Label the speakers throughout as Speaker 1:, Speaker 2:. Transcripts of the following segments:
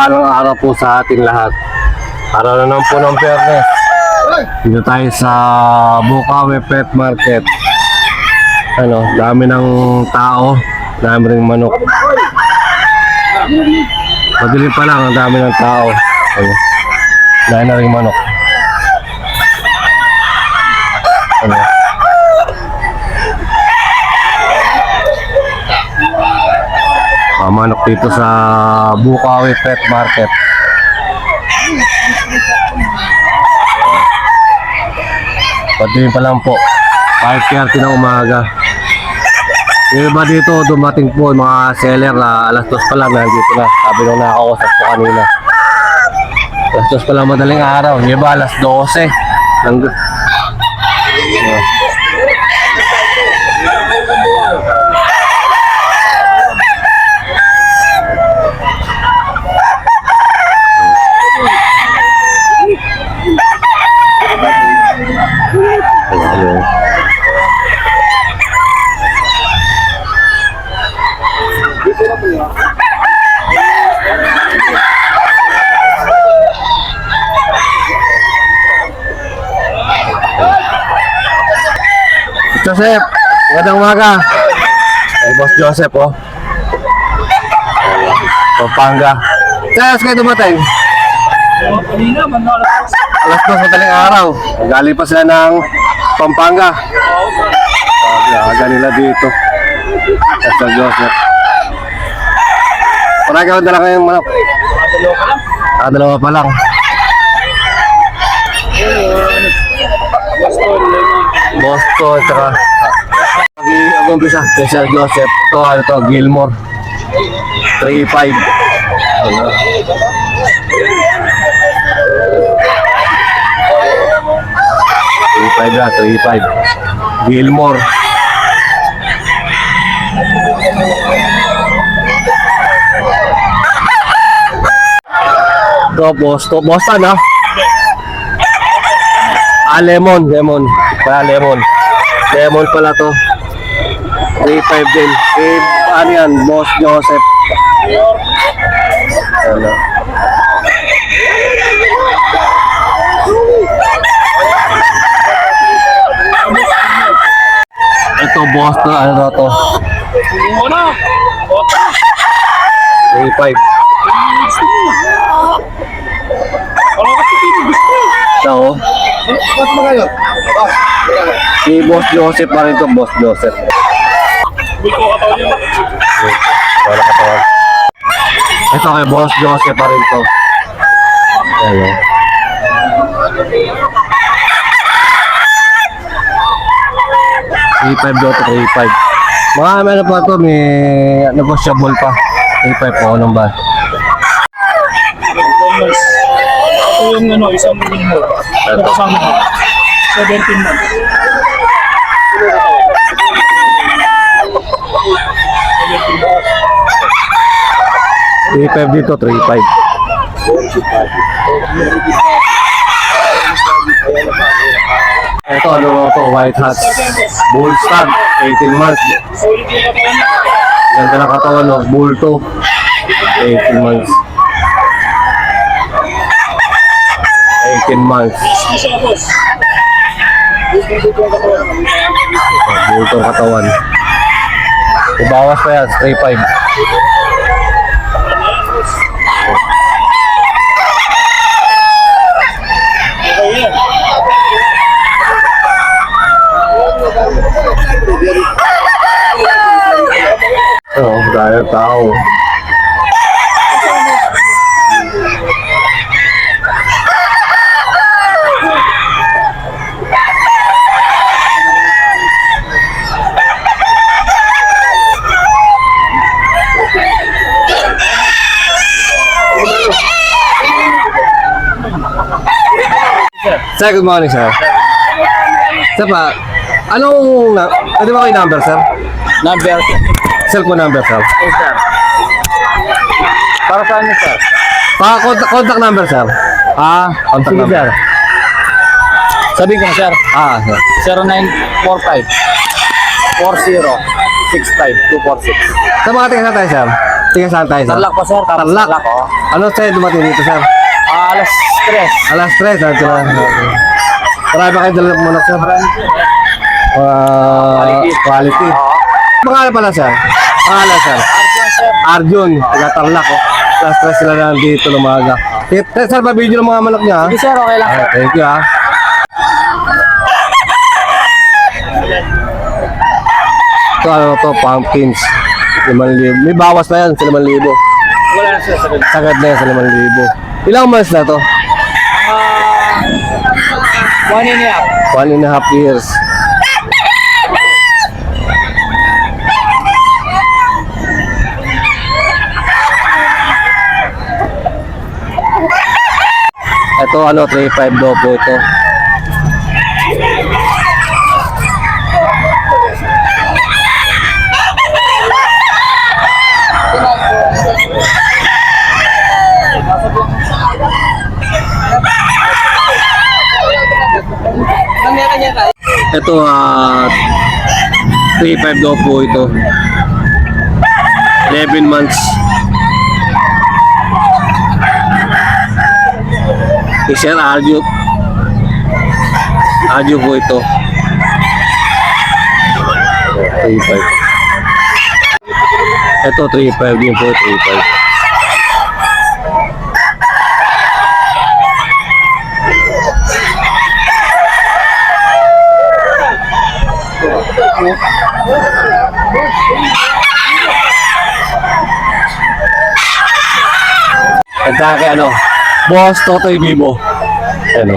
Speaker 1: mapagpalang araw po sa ating lahat. Araw na naman po ng Biyernes. Dito tayo sa Bukawi Pet Market. Ano, dami ng tao, dami ring manok. Madilim pa lang, ang dami ng tao. Ano, dahil na ring manok. Ano, manok dito sa Bukawi Pet Market. Patuloy pa lang po, 5:30 ng umaga. Yung iba dito dumating po mga seller na alas 2 pa lang nandito na. Sabi nung nakakausap ko kanina, alas 2 pa lang madaling araw. Yung iba alas 12 Joseph, magandang umaga. Ay, Boss Joseph, oh. Pampanga. Saan kayo dumating? Alas 2 madaling araw. Galing pa sila ng Pampanga. Aga nila dito. Boss Joseph. Parang kayo dala kayong manok. Dalawa pa lang. Boston, saka mag-umpisa, Special Joseph. Ito, ano to, Gilmore 3.5. Ano? 3.5 na, 3.5 Gilmore. Ito, Boston, ha? Lemon pala to. 3.5 din. Ano yan, Boss Joseph. Ano? Ito, Boston, ano to? 3.5. Ito, si Boss Joseph pa rin to, Boss Joseph. Wala katawan. Ito kay Boss Joseph pa rin to. Hello. $3.5 mga meron pa to, may negotiable pa. 3.5 po, anong ba?
Speaker 2: Ito yung ano, isang minimum. Ito kasama ko. 17 months.
Speaker 1: 3.5 dito, 3.5. Ito, ano to, White Hat Bull Stud, 18 months. Ganda na katawan, no? Bull to, 18 months. 18 months. Bull to katawan. Ibawas pa yan, 3.5. Oh, dahil tao. Sir, good morning, sir. Sir pa, anong, pwede ba kayo number, sir?
Speaker 2: Number?
Speaker 1: Cellphone number, sir.
Speaker 2: Yes, sir. Para saan niyo, sir?
Speaker 1: Contact number, sir. Contact
Speaker 2: Sige,
Speaker 1: number.
Speaker 2: sir. Sabihin ko na, sir.
Speaker 1: Sir.
Speaker 2: 0945 40 65 246.
Speaker 1: Sa mga tingin na tayo, sir. Tingnan saan tayo, sir?
Speaker 3: Tarlac po, sir. Tapos
Speaker 1: Tarlac.
Speaker 3: Tarlac, oh.
Speaker 1: Ano sa'yo dumating dito, sir?
Speaker 3: Alas 3.
Speaker 1: Alas 3, ito na. Marami ba kayo dala ng manok, sir? Quality.
Speaker 3: Oo.
Speaker 1: Pangalan pala, sir? Pangalan, sir?
Speaker 3: Arjun, sir.
Speaker 1: Arjun, taga Tarlac, oh. Alas 3 sila na dito ng umaga. Sir, pa-video ng mga manok niya, ha?
Speaker 3: Sige, sir. Okay lang, sir.
Speaker 1: Okay, thank you, ha? Ito, ano to, pumpkins. 5,000. May bawas na yan, sa 5,000.
Speaker 2: Wala na sir, sabi.
Speaker 1: Sagad na yan sa 5,000. Ilang months na to?
Speaker 2: 1.5.
Speaker 1: 1.5 years. Ito ano, 3.5 daw po ito. Ito 3.5 daw po ito. 11 months. Sir Arjo. Arjo po ito. 3.5. Ito 3.5 din po, 3.5. Kanta kay ano, Boss Totoy Vivo. Ano?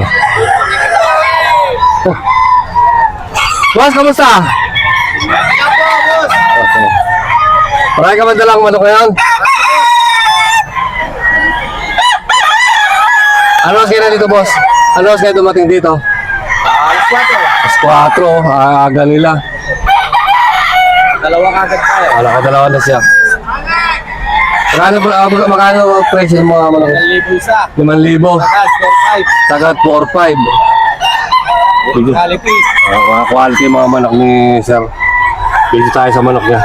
Speaker 1: Boss, kamusta? Okay. Marami ka ba dalang manok ngayon? Ano oras kayo na dito, boss? Ano oras kayo dumating dito? Alas 4. Aga nila.
Speaker 3: Dalawa kagad tayo.
Speaker 1: Wala ka, dalawa na siya. Magkano presyo ng mga manok?
Speaker 3: 1,000 isa.
Speaker 1: 5,000.
Speaker 3: Sagad, 4.5.
Speaker 1: Sagad 4.5.
Speaker 3: Quality.
Speaker 1: Mga quality mga manok ni sir. Dito tayo sa manok niya.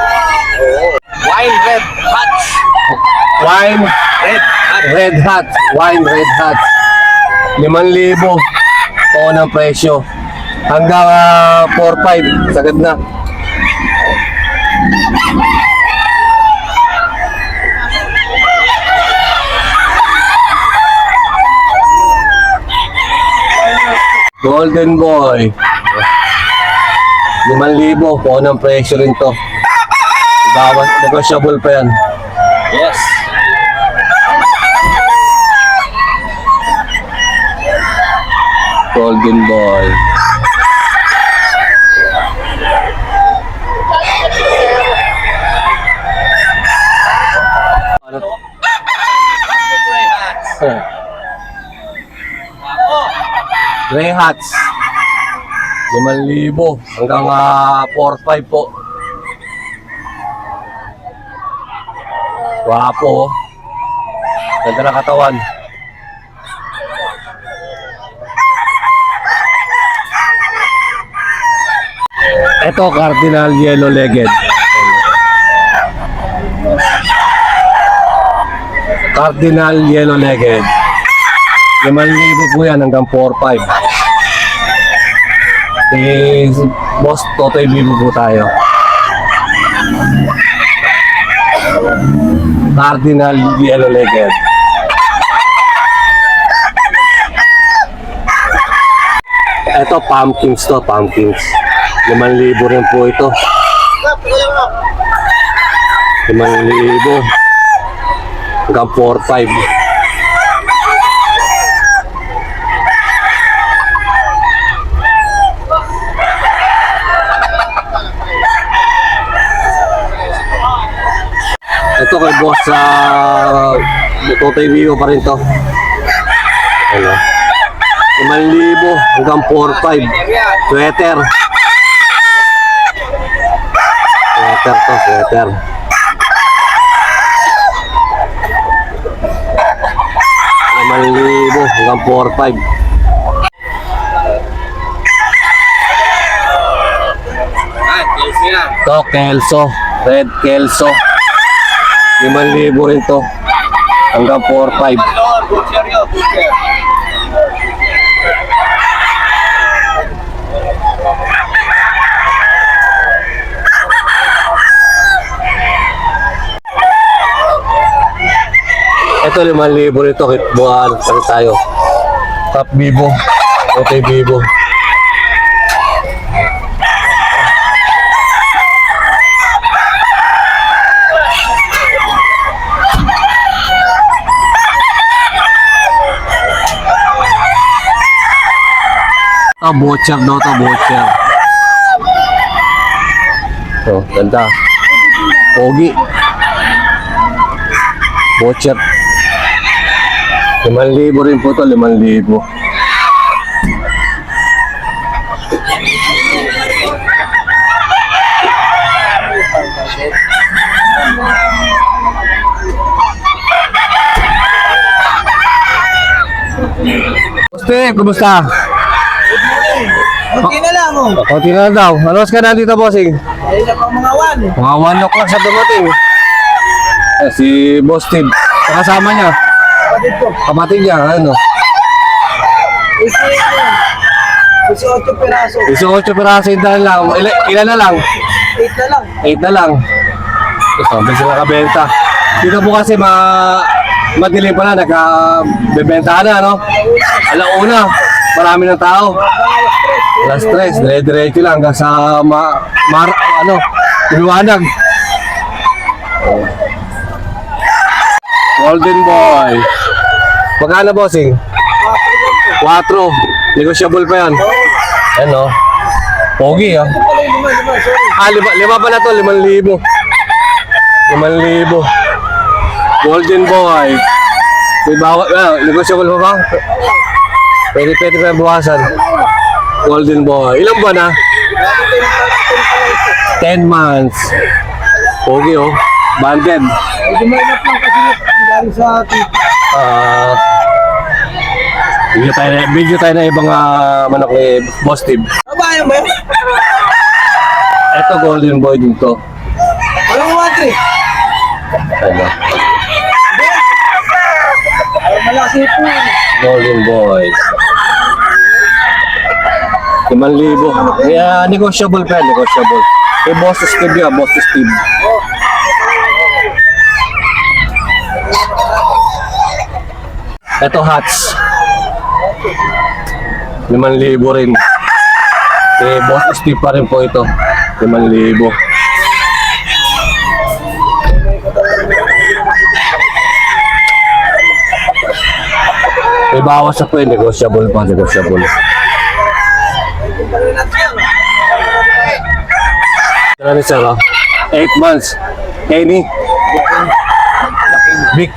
Speaker 3: Wine red hot.
Speaker 1: Wine
Speaker 3: Red hot.
Speaker 1: red hot. Wine red hot. 5,000 po ng presyo. Hanggang 4.5. Sagad na. Golden Boy. 5,000 po ng presyo rin to. Bawas, negotiable pa yan.
Speaker 3: Yes.
Speaker 1: Golden Boy. Ano? Grey Hats. 5,000 hanggang 4.5 po. Wapo. Oh. Ganda na katawan. Ito, Cardinal Yellow Legged. Cardinal Yellow Legged. 5,000 po yan hanggang 4.5. Boss Totoy Vivo po tayo. Cardinal Yellow Legged. Ito pumpkins to, pumpkins. 5,000 rin po ito. 5,000 hanggang 4.5. Ito kay boss sa Totoy Vivo pa rin to. Ano? 5,000 hanggang 4.5. Sweater. Sweater to, sweater. Libo hanggang 4.5.
Speaker 3: Ah, Chelsea na.
Speaker 1: Ito, Kelso. Red Kelso. 5,000 rin to. Hanggang 4,500.
Speaker 3: Butcher yun, butcher.
Speaker 1: Ito 5,000 rito. Buwan pa rin tayo. Top Vivo. Okay, Vivo. Butcher daw to, butcher. Oh, ganda. Pogi. Butcher. 5,000 rin po to, 5,000. Steve, kumusta?
Speaker 2: Okay na lang, oh.
Speaker 1: Konti na daw. Ano ka na dito, bossing?
Speaker 2: Ayun na pang mga 1.
Speaker 1: Mga 1 o'clock sa dumating. Si Boss Steve. Kasama niya.
Speaker 2: Kapatid ko.
Speaker 1: Kapatid niya, ano?
Speaker 2: Isa yun. 18 piraso.
Speaker 1: 18 piraso na lang. Ilan na lang?
Speaker 2: 8 na lang.
Speaker 1: 8 na lang. Ito, bilis na nakabenta. Dito po kasi madilim pa na, nagbebenta na, no? Alauna, marami ng tao. Alas 3, dire-diretso lang hanggang sa liwanag. Golden Boy. Magkano, bossing? 4. Negotiable pa yan. Ano? Pogi, ah. Lima pa na to, 5,000. 5,000. Golden Boy. Negotiable pa ba? Pwede pa buwasan. Golden Boy. Ilang buwan na? 10 months. Pogi, oh. Banded.
Speaker 2: Medyo may inap lang kasi galing sa
Speaker 1: Video tayo na ibang manok ni Boss Steve.
Speaker 2: Abayan ba yun?
Speaker 1: Ito Golden Boy dito.
Speaker 2: Walang 1-3.
Speaker 1: Ano?
Speaker 2: Ay, malaki po.
Speaker 1: Golden Boy. 5,000. Kaya negotiable pa, negotiable. Kay Boss Steve yan, Boss Steve. Ito hats. 5,000 rin. Kay Boss Steve pa rin po ito. 5,000. May bawas sa po, negotiable pa, negotiable. Ano ni sir, 8 months. Henny. Big.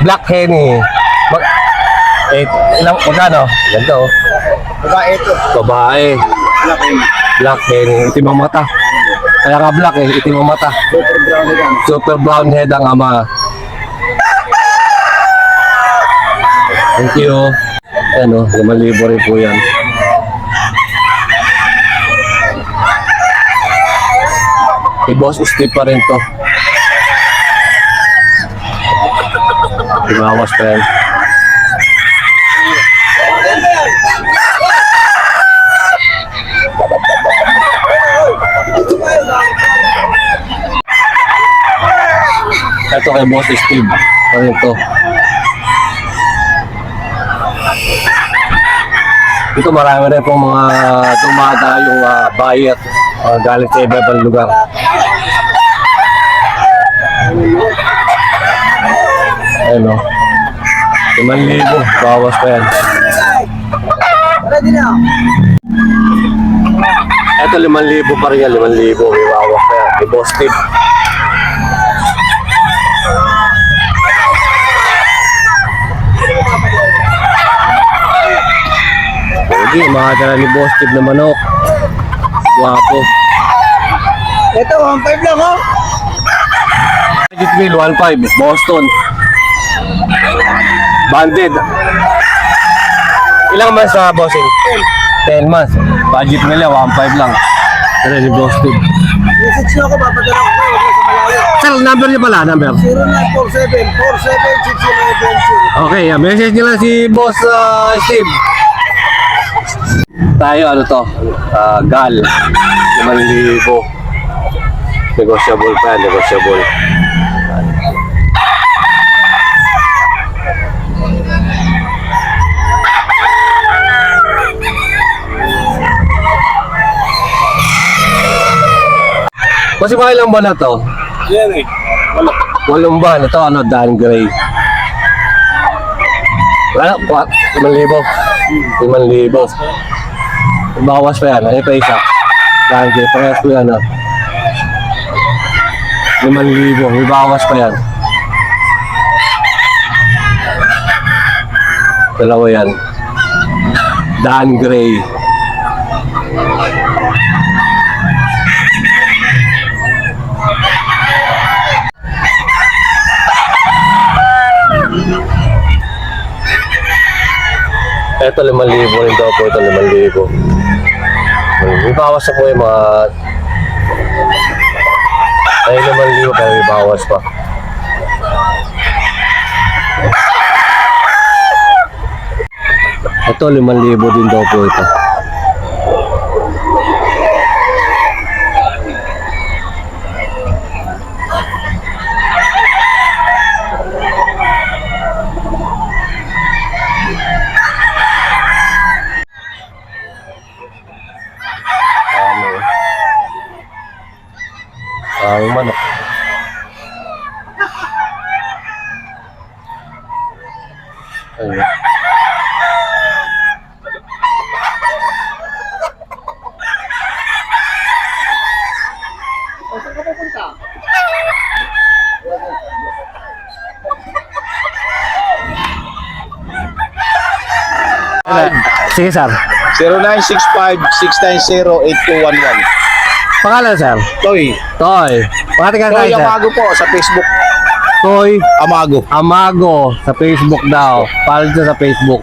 Speaker 1: Black Henny. Ilang, magkano? Ganito, oh.
Speaker 2: Babae ito.
Speaker 1: Babae. Black Henny. Itim ang mata. Kaya nga black eh, itim ang mata.
Speaker 2: Super brown yan.
Speaker 1: Super brown head ang ama. Thank you. Ano, 5,000 rin po yan. Kay Boss Steve pa rin to. Imawas pa yan. Ito kay Boss Steve pa rin to. Dito marami rin pong mga dumada yung buyer galing sa iba-ibang lugar. Ayun, o. 5,000, bawas pa yan.
Speaker 2: Ready na.
Speaker 1: Ito 5,000 pa rin yan, 5,000. May bawas pa yan. May Boss Steve. Pwede, mga dala ni Boss Steve na manok. Guwapo.
Speaker 2: Ito, 1.5 lang, oh.
Speaker 1: Budget meal, 1.5, Boston. Banded. Ilang months na bossing? 10 months. Budget nila, 1.5 lang. Pero ni Boss Steve.
Speaker 2: Message na ako, papadala ko kayo. Huwag na sa malayo.
Speaker 1: Sir, number niyo pala, number.
Speaker 3: 0947-4760-11.
Speaker 1: Okay, message nyo lang si Boss Steve. Tayo, ano to? Gal. 5,000. Negotiable pa, negotiable. Kasi mga ilang ba na to?
Speaker 3: Yan eh.
Speaker 1: 8 ba? Ito ano, Dan Gray. Wala, 5,000. 5,000. Bawas pa yan. Ano pa isa? Dan Gray. Parehas ko yan. 5,000. May bawas pa yan. Dalawa yan. Dan Gray. Ito 5,000 rin daw po, ito 5,000. May bawas na po yung mga... Ay 5,000 pero may bawas pa. Ito 5,000 din daw po ito. Ang manok. Ayun. Sige, sir.
Speaker 3: 0965-690-8211.
Speaker 1: Pangalan, sir?
Speaker 3: Toy.
Speaker 1: Toy. Pangalan
Speaker 3: Toy
Speaker 1: sir?
Speaker 3: Amago po sa Facebook.
Speaker 1: Toy
Speaker 3: Amago.
Speaker 1: Amago sa Facebook daw. Follow nyo sa Facebook.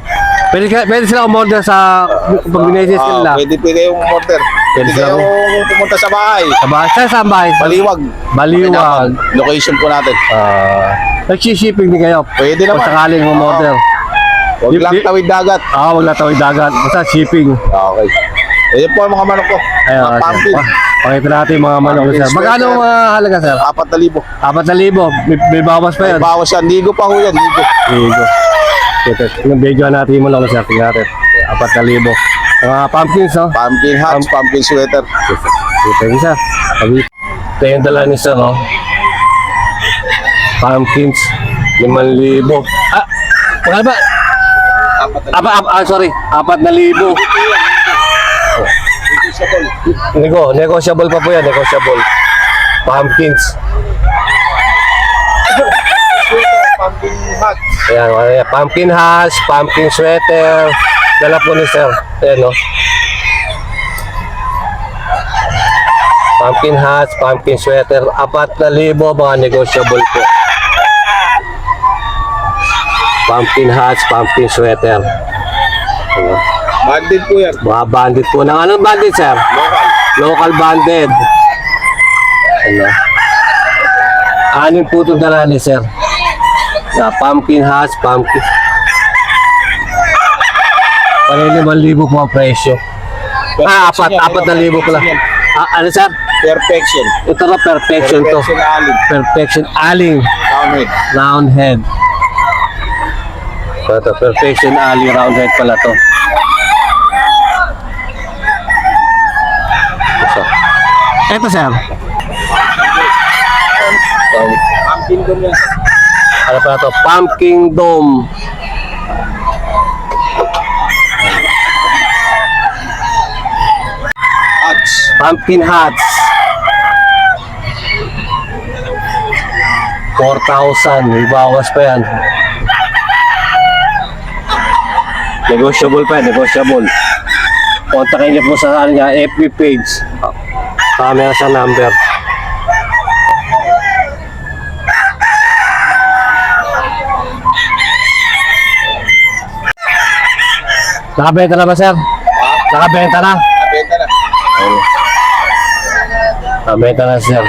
Speaker 1: Pwede sila umorder sa pag binesis nila.
Speaker 3: Pwede kayong order. Pwede
Speaker 1: sila
Speaker 3: kayong pumunta sa bahay.
Speaker 1: Saan bahay?
Speaker 3: Baliwag.
Speaker 1: Baliwag.
Speaker 3: Location po natin.
Speaker 1: Nag-shipping din kayo.
Speaker 3: Pwede
Speaker 1: Kung
Speaker 3: naman.
Speaker 1: sakaling umorder.
Speaker 3: Huwag lang tawid dagat.
Speaker 1: Wag lang tawid dagat. Basta shipping.
Speaker 3: Okay. Ayan po ang mga manok ko.
Speaker 1: Ayun,
Speaker 3: Mga pumpkin.
Speaker 1: pakita natin yung mga manok,
Speaker 3: Pumpkin
Speaker 1: sir. Magkano ang halaga, sir?
Speaker 3: 4,000.
Speaker 1: 4,000. May bawas pa
Speaker 3: May
Speaker 1: yan.
Speaker 3: bawas yan. Ligo pa ho yan. Ligo.
Speaker 1: Ligo. Yung video natin yung manok, sir. Tingnan natin. 4,000. Mga pumpkins, no?
Speaker 3: Pumpkin hats, pumpkin sweater.
Speaker 1: Thank you, sir. Ito yung dala ni sir, no? Pumpkins. 5,000. Magkano ba? Sorry. 4,000. Negotiable pa po yan, negotiable. Pumpkins.
Speaker 3: Pumpkin hats.
Speaker 1: Ayan, pumpkin hats, pumpkin sweater. Dala po ni sir. Ayan, no? Pumpkin hats, pumpkin sweater. 4,000, mga negotiable po. Pumpkin hats, pumpkin sweater. Ayan.
Speaker 3: Bandit po yan.
Speaker 1: Mga bandit po. Anong bandit, sir?
Speaker 3: Local.
Speaker 1: Local banded. Ano? 6 po itong dala ni sir. Pumpkin hats, pumpkin. Parang 5,000 po ang presyo. 4,000 pala. Ano, sir?
Speaker 3: Perfection.
Speaker 1: Ito na perfection to.
Speaker 3: Perfection alin.
Speaker 1: Perfection aling.
Speaker 3: Roundhead.
Speaker 1: Round head. Ito, perfection aling round head pala to. Ito, sir.
Speaker 3: Pumpkin dome yan.
Speaker 1: Ano pala to? Pumpkin Dome.
Speaker 3: Hats.
Speaker 1: Pumpkin hats. 4,000. May bawas pa yan. Negotiable pa yan. Negotiable. Kontakin niyo po sa niya, FB page. Camera sa number. Nakabenta na ba, sir? Nakabenta na?
Speaker 3: Nabenta na.
Speaker 1: Nakabenta na, sir.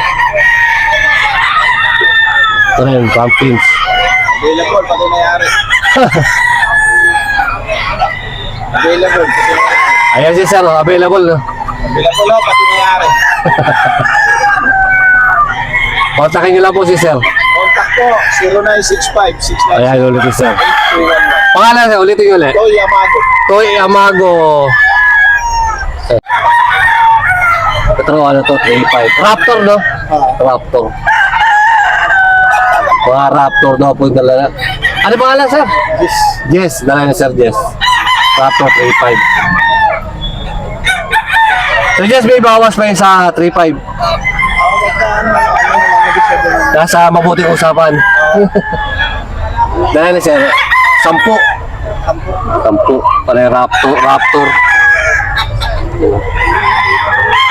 Speaker 1: Ito rin, pumpkins.
Speaker 3: Available, pati mayari. Available, pati mayari.
Speaker 1: Ayan si sir, oh, available. No?
Speaker 3: Available, oh, pati mayari.
Speaker 1: Kontakin nyo lang po si sir.
Speaker 3: Contact po, 0965-696-8211.
Speaker 1: Ayan, ulit si sir. Pangalan sir, ulitin nyo ulit.
Speaker 3: Toy Amado.
Speaker 1: Toy Amago. Ito ano to, 35. Raptor, no? Raptor. Mga Raptor daw po yung dala. Ano pangalan, sir?
Speaker 3: Yes.
Speaker 1: Jess, dala ni Sir Jess. Raptor 35. So Jess, may bawas pa yun sa 35. Nasa mabuting usapan. Dala ni Sir, 10. 10. Pare Raptor. Raptor.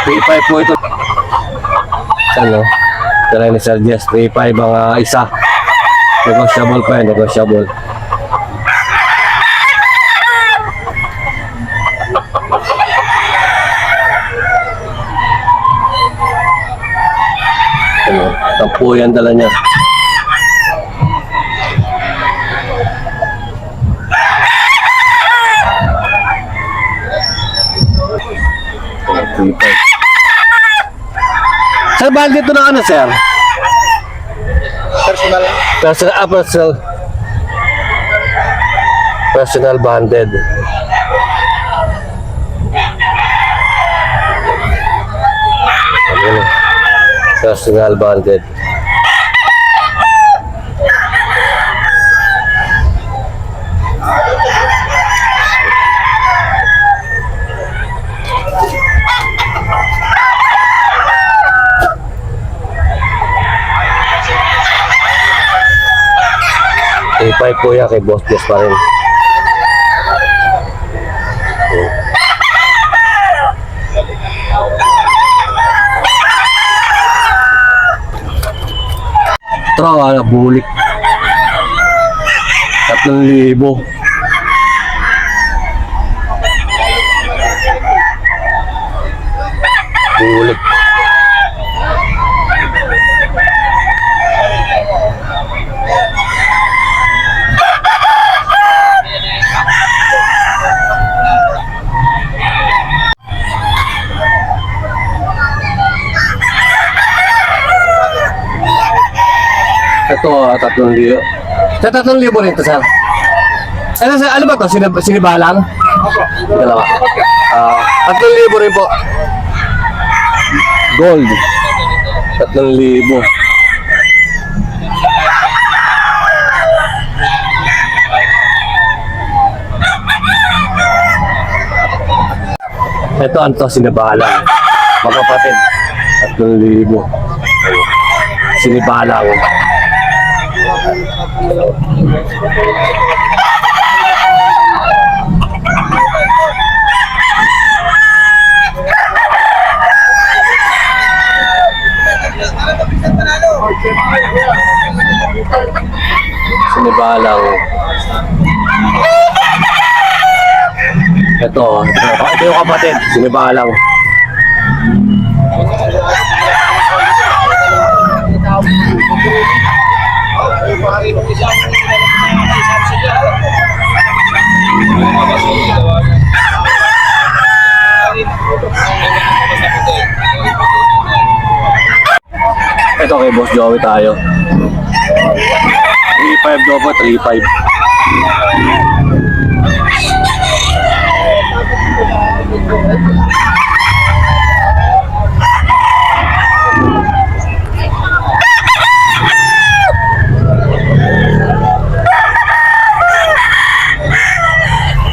Speaker 1: 35 po ito. Ano? Dala ni Sir Jess, 35 ang isa. Negotiable pa yun, negotiable. Ano, 10 yan dala niya. Sir, bahal dito na ano, sir?
Speaker 3: Personal.
Speaker 1: Personal banded. Ayan. Personal banded. Ipay po yan kay Boss Jess pa rin. Trawa na bulik. 3,000. Bulik. Ito, 3,000. Sa 3,000 rin ito, sir. Ano ba ito? Sinibalang? Dalawa. 3,000 rin po. Gold. 3,000. Ito, ano to? Sinibalang. Magkapatid. 3,000. Sinibalang. Sinibalang. Ito yung kapatid. Sinibalang. Ito kay Boss Joey tayo. 3,500 daw po, 3,500.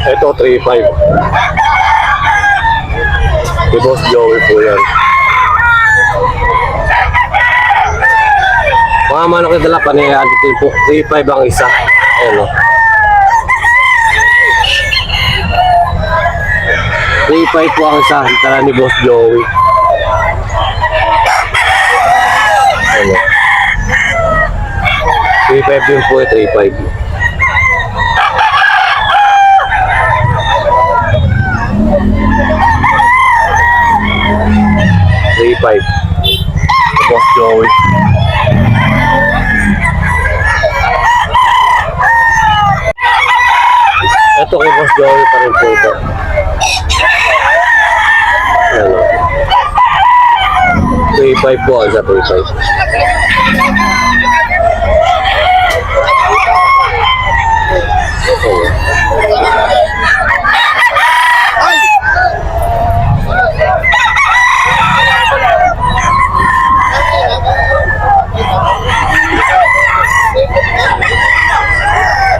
Speaker 1: Ito 3,500. Kay Boss Joey po yan. Mga manok na dala pa niya, 3,500 ang isa. Ayan o. 3,500 po ang isa. Dala ni Boss Joey. Ayan o. 3,500 din po, 3,500. Boss Joey. Dito kay Boss Joey pa rin po ito. Ayan o. 3.5 po ang isa 3.5.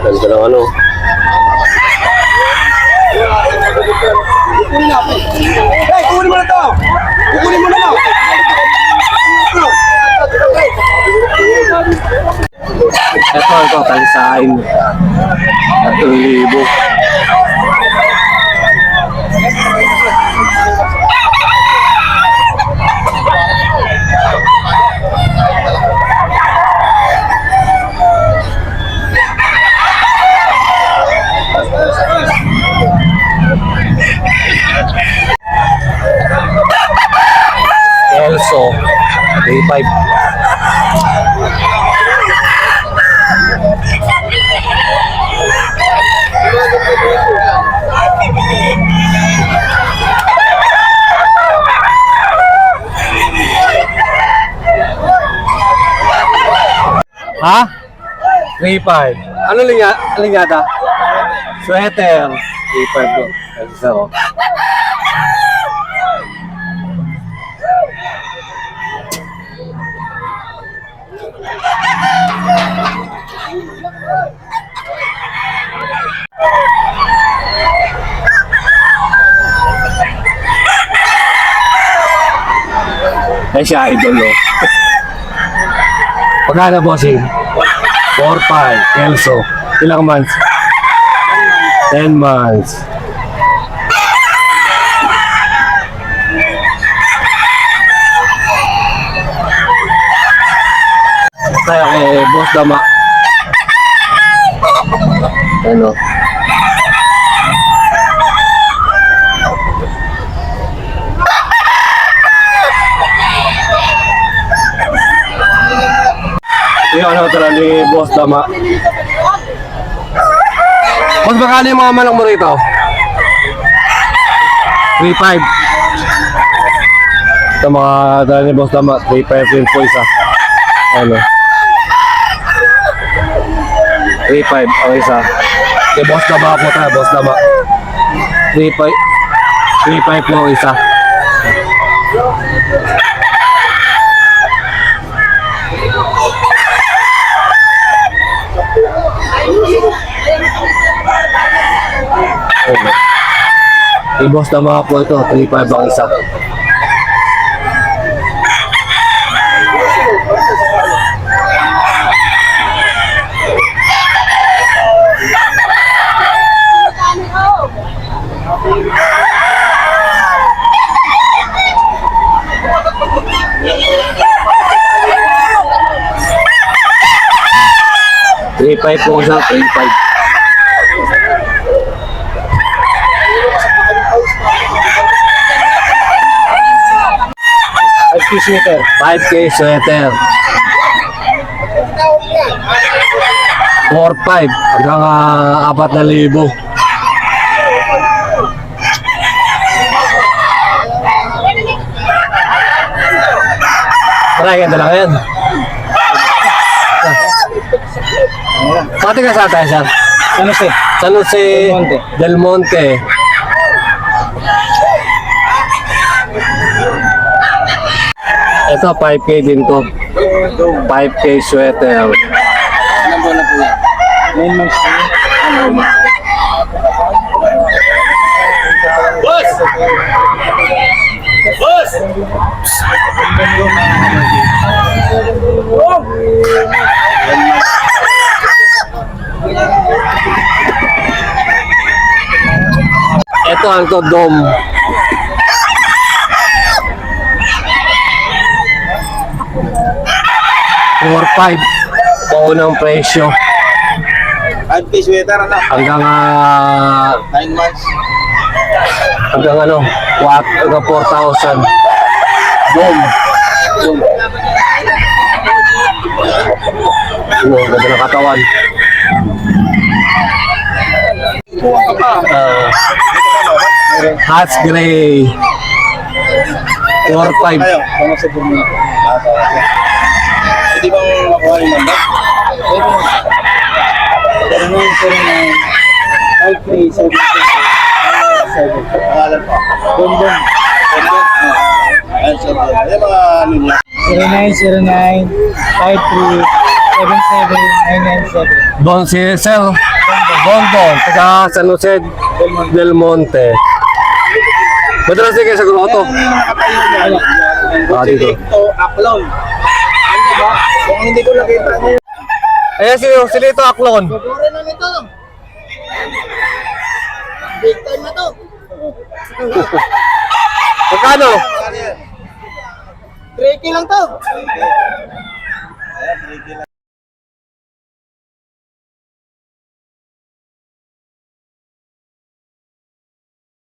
Speaker 1: Ganda ng ano.
Speaker 3: Hey, kunin mo na to! Kunin mo na lang!
Speaker 1: Ito, talisain. 3,000. Elso, 3.5. Ha? 3.5. Ano linyada? Sweater. 3.5 po. Isa oh. Ay siya, idol oh. Pagkano bossing? 4-5, Kelso. Ilang months? 10 months. Kaya kay Boss Dama. Ano? Yung ano talaga ni Boss Dama. Boss, magkano yung mga manok mo rito? 3.5. Ito mga dala ni Boss Dama, 3.5 rin po isa. Ano? 3.5 ang isa. Kay Boss Dama po tayo, Boss Dama. 3.5 po ang isa. Ano? Kay Boss Dama po ito, 3.5 ang isa. Three-five po siya, 3.5. Sweater. 5K sweater. 4-5 hanggang 4,000. Maraming ganda lang yan. Pati ka sa tayo siya. San Jose Del Monte. Ito 5K din to. 5K sweater.
Speaker 3: Ilang buwan na po yan? 9 months po yan.
Speaker 2: Boss! Boss!
Speaker 1: Ito ang to dome. $4.5 paunang presyo
Speaker 3: 5K sweater, ano?
Speaker 1: hanggang
Speaker 3: 9 months.
Speaker 1: hanggang ano 4,000 dome. Ganda ng katawan.
Speaker 2: kuha ka pa.
Speaker 1: Hats Gray. 4-5.
Speaker 3: Kayo, kung sa bumi. Pwede bang makuha yung number? Pwede. 0909-5377. Pangalan po. Bonbon. Ayan, sir. Ayan mga ano niya.
Speaker 2: 0909-5377-997.
Speaker 1: Don si Sir Bondon, taga San Jose del Monte. Madalas din kayo sa grotto. Dito.
Speaker 3: Ito, Aklon. Ano ba? Kung hindi ko nakita niyo.
Speaker 1: Ayan si Lito Aklon.
Speaker 3: Siguro na nito. Big time na to.
Speaker 1: Magkano?
Speaker 3: 3K lang to.